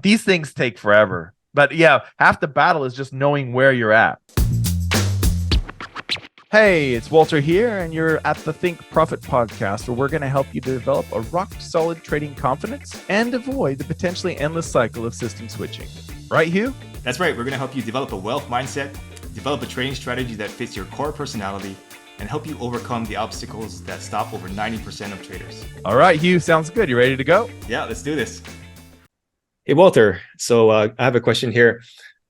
These things take forever. But yeah, half the battle is just knowing where you're at. Hey, it's Walter here, and you're at the Think Profit podcast, where we're going to help you develop a rock-solid trading confidence and avoid the potentially endless cycle of system switching. Right, Hugh? That's right. We're going to help you develop a wealth mindset, develop a trading strategy that fits your core personality, and help you overcome the obstacles that stop over 90% of traders. All right, Hugh, sounds good. You ready to go? Yeah, let's do this. Hey, Walter. So I have a question here.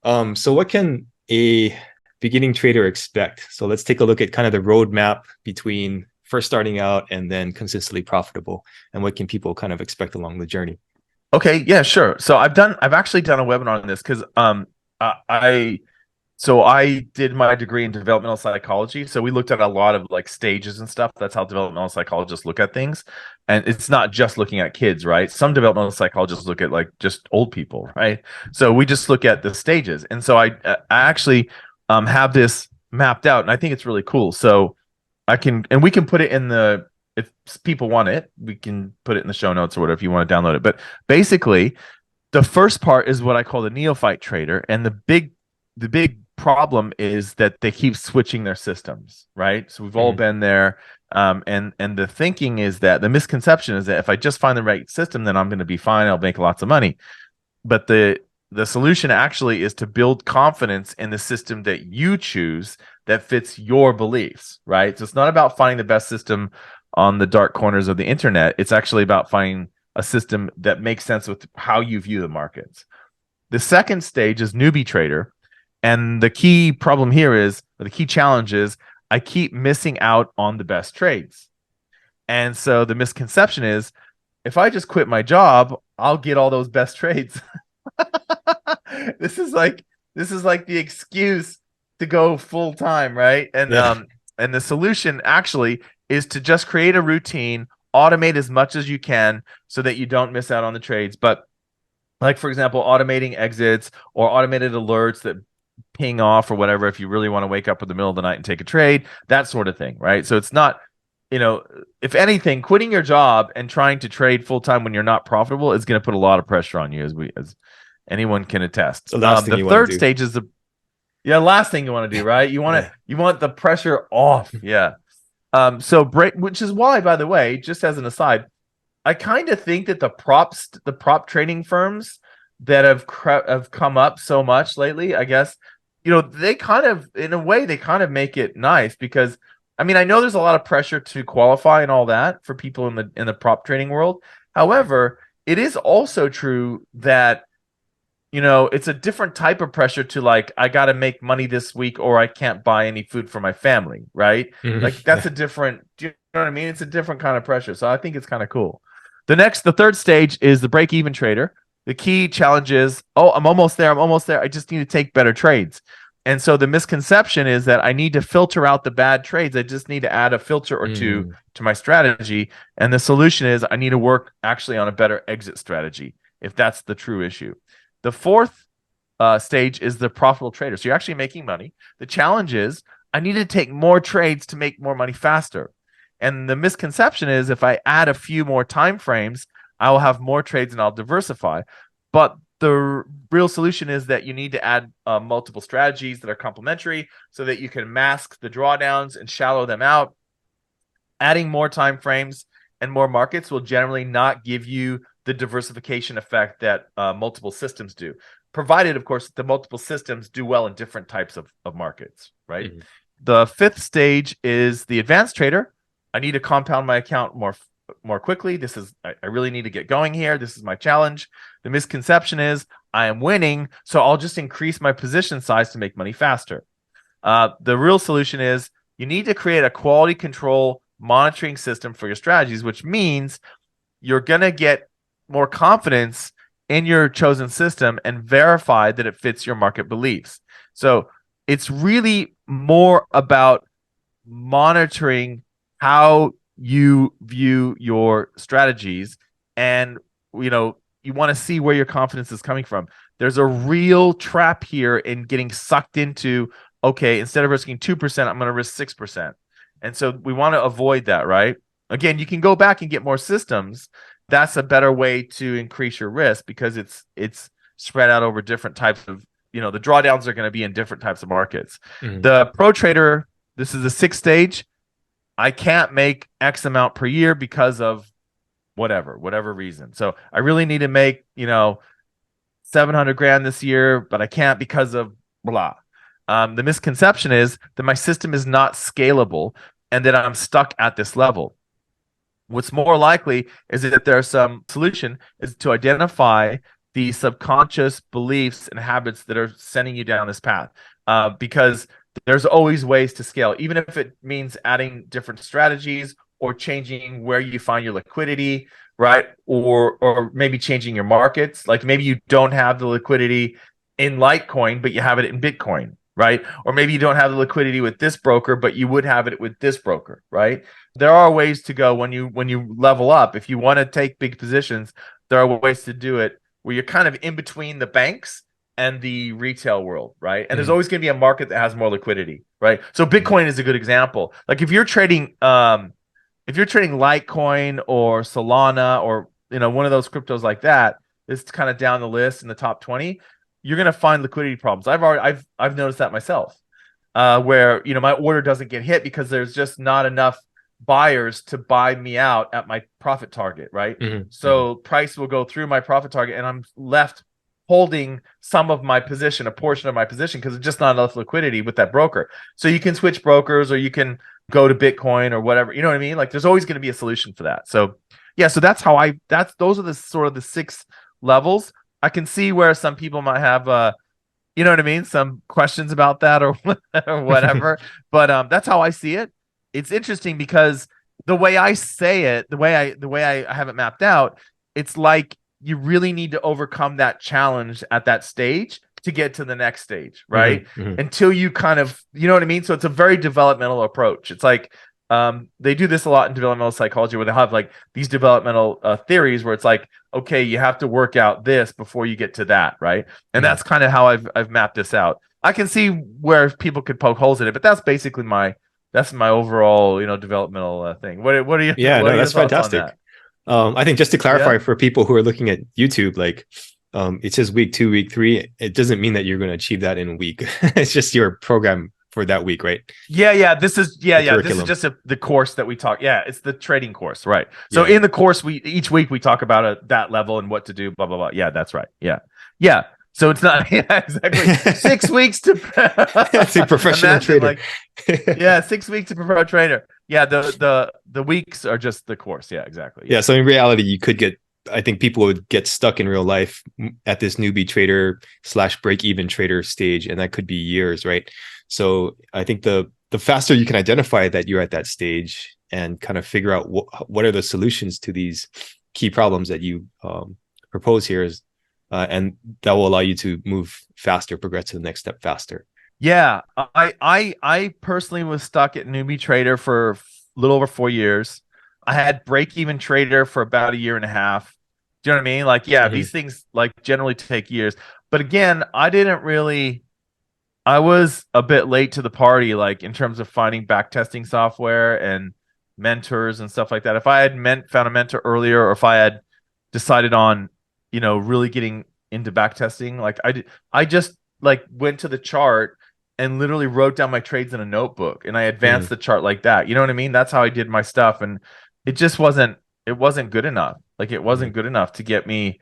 So what can a beginning trader expect? So let's take a look at kind of the roadmap between first starting out and then consistently profitable, and what can people kind of expect along the journey? Okay, yeah, sure. So I've actually done a webinar on this because I did my degree in developmental psychology. So we looked at a lot of like stages and stuff. That's how developmental psychologists look at things. And it's not just looking at kids, right? Some developmental psychologists look at like just old people, right? So we just look at the stages. And so I actually have this mapped out, and I think it's really cool. So we can put it in if people want it, we can put it in the show notes or whatever if you want to download it. But basically, the first part is what I call the neophyte trader, and the big problem is that they keep switching their systems, right? So we've all been there, and the thinking is that the misconception is that if I just find the right system, then I'm going to be fine. I'll make lots of money. But the solution actually is to build confidence in the system that you choose that fits your beliefs, right? So it's not about finding the best system on the dark corners of the internet. It's actually about finding a system that makes sense with how you view the markets. The second stage is newbie trader. And the key problem here is, or the key challenge is, I keep missing out on the best trades. And so the misconception is, if I just quit my job, I'll get all those best trades. This is like the excuse to go full time, right? And and the solution actually is to just create a routine, automate as much as you can so that you don't miss out on the trades. But like, for example, automating exits or automated alerts that ping off or whatever, if you really want to wake up in the middle of the night and take a trade, that sort of thing, right? So it's not, if anything, quitting your job and trying to trade full time when you're not profitable is going to put a lot of pressure on you, as anyone can attest. The third stage is last thing you want to do, right? You want the pressure off. Yeah. Which is why, by the way, just as an aside, I kind of think that the prop trading firms that have come up so much lately, I guess, they kind of, in a way, they kind of make it nice, because I mean, I know there's a lot of pressure to qualify and all that for people in the prop trading world. However, it is also true that it's a different type of pressure to, like, I got to make money this week or I can't buy any food for my family, right? Like, that's a different, do you know what I mean? It's a different kind of pressure. So I think it's kind of cool. The third stage is the break-even trader. The key challenge is, I'm almost there. I just need to take better trades. And so the misconception is that I need to filter out the bad trades. I just need to add a filter or two to my strategy. And the solution is I need to work actually on a better exit strategy, if that's the true issue. The fourth stage is the profitable trader. So you're actually making money. The challenge is I need to take more trades to make more money faster. And the misconception is if I add a few more time frames, I will have more trades and I'll diversify. But the real solution is that you need to add multiple strategies that are complementary so that you can mask the drawdowns and shallow them out. Adding more time frames and more markets will generally not give you the diversification effect that multiple systems do, provided, of course, the multiple systems do well in different types of markets, right? The fifth stage is the advanced trader. I need to compound my account more quickly. I really need to get going here. This is my challenge. The misconception is I am winning, so I'll just increase my position size to make money faster. The real solution is you need to create a quality control monitoring system for your strategies, which means you're going to get more confidence in your chosen system and verify that it fits your market beliefs. So it's really more about monitoring how you view your strategies, and you want to see where your confidence is coming from. There's a real trap here in getting sucked into, okay, instead of risking 2%, I'm going to risk 6%. And so we want to avoid that, right? Again, you can go back and get more systems. That's a better way to increase your risk, because it's spread out over different types of, the drawdowns are going to be in different types of markets. Mhm. The pro trader, this is the 6th stage. I can't make X amount per year because of whatever reason. So I really need to make, 700 grand this year, but I can't because of blah. The misconception is that my system is not scalable and that I'm stuck at this level. What's more likely is that there's some solution is to identify the subconscious beliefs and habits that are sending you down this path. Because there's always ways to scale, even if it means adding different strategies or changing where you find your liquidity, right? Or maybe changing your markets. Like maybe you don't have the liquidity in Litecoin, but you have it in Bitcoin, right? Or maybe you don't have the liquidity with this broker, but you would have it with this broker, right? There are ways to go when you level up. If you want to take big positions, there are ways to do it where you're kind of in between the banks and the retail world, right? And there's always going to be a market that has more liquidity, right? So Bitcoin is a good example. Like if you're trading Litecoin or Solana or one of those cryptos like that, it's kind of down the list in the top 20, you're going to find liquidity problems. I've noticed that myself, where my order doesn't get hit because there's just not enough buyers to buy me out at my profit target, right? So price will go through my profit target and I'm left holding some of my position, a portion of my position, because it's just not enough liquidity with that broker. So you can switch brokers or you can go to Bitcoin or whatever, you know what I mean? Like there's always going to be a solution for that. So yeah, so those are the sort of the 6 levels. I can see where some people might have you know what I mean, some questions about that or whatever. But that's how I see it. It's interesting because the way I say it, the way I have it mapped out, it's like you really need to overcome that challenge at that stage to get to the next stage, right? Until you kind of, you know what I mean? So it's a very developmental approach. It's like they do this a lot in developmental psychology where they have like these developmental theories where it's like, okay, you have to work out this before you get to that, right? And that's kind of how I've mapped this out. I can see where people could poke holes in it, but that's basically my overall, developmental thing. What are you? Yeah, what no, are that's your thoughts on fantastic. that? I think just to clarify for people who are looking at YouTube, like it says week 2, week 3. It doesn't mean that you're going to achieve that in a week. It's just your program for that week, right? Yeah. This is curriculum. This is just the course that we talk. Yeah, it's the trading course, right? So in the course, each week we talk about that level and what to do. Blah blah blah. Yeah, that's right. Yeah. So it's not exactly 6 weeks to It's a professional trader. 6 weeks to professional trader. Yeah, the weeks are just the course. Yeah, exactly. Yeah. So in reality, you could I think people would get stuck in real life at this newbie trader / break-even trader stage, and that could be years, right? So I think the faster you can identify that you're at that stage and kind of figure out what are the solutions to these key problems that you propose here is, and that will allow you to move faster, progress to the next step faster. Yeah, I personally was stuck at newbie trader for a little over 4 years. I had break even trader for about 1.5 years. Do you know what I mean? Like, these things like generally take years. But again, I was a bit late to the party, like in terms of finding backtesting software and mentors and stuff like that. If I had found a mentor earlier, or if I had decided on, really getting into backtesting, like I just like went to the chart and literally wrote down my trades in a notebook and I advanced the chart like that. You know what I mean? That's how I did my stuff. And it just wasn't good enough. Like it wasn't good enough to get me,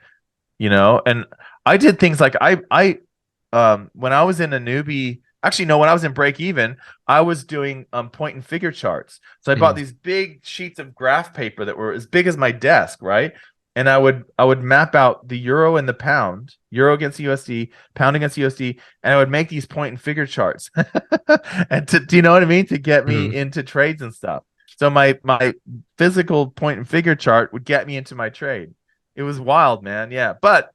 and I did things like when I was in a newbie, actually, no, when I was in break even, I was doing point and figure charts. So I bought these big sheets of graph paper that were as big as my desk, right? And I would map out the euro and the pound, euro against USD, pound against USD, and I would make these point and figure charts. And do you know what I mean? To get me into trades and stuff. So my physical point and figure chart would get me into my trade. It was wild, man. Yeah, but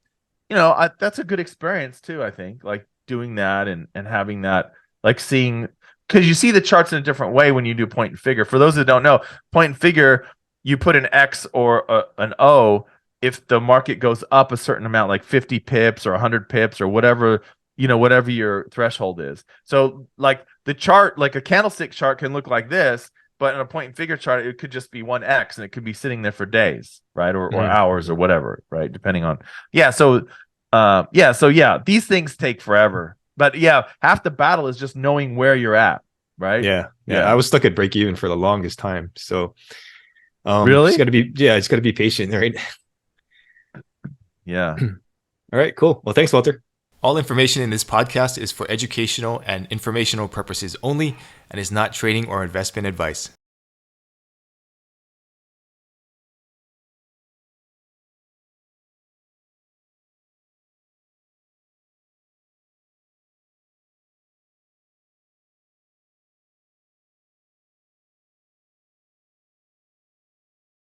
that's a good experience too. I think like doing that and having that, like seeing, because you see the charts in a different way when you do point and figure. For those that don't know, point and figure, you put an X or an O if the market goes up a certain amount, like 50 pips or 100 pips or whatever, whatever your threshold is. So like the chart, like a candlestick chart can look like this, but in a point and figure chart, it could just be one X and it could be sitting there for days, right? Or hours or whatever, right? Depending on, So these things take forever. But yeah, half the battle is just knowing where you're at, right? Yeah. Yeah. I was stuck at break even for the longest time. So Really? it's got to be patient, right? Yeah. All right, cool. Well, thanks, Walter. All information in this podcast is for educational and informational purposes only and is not trading or investment advice.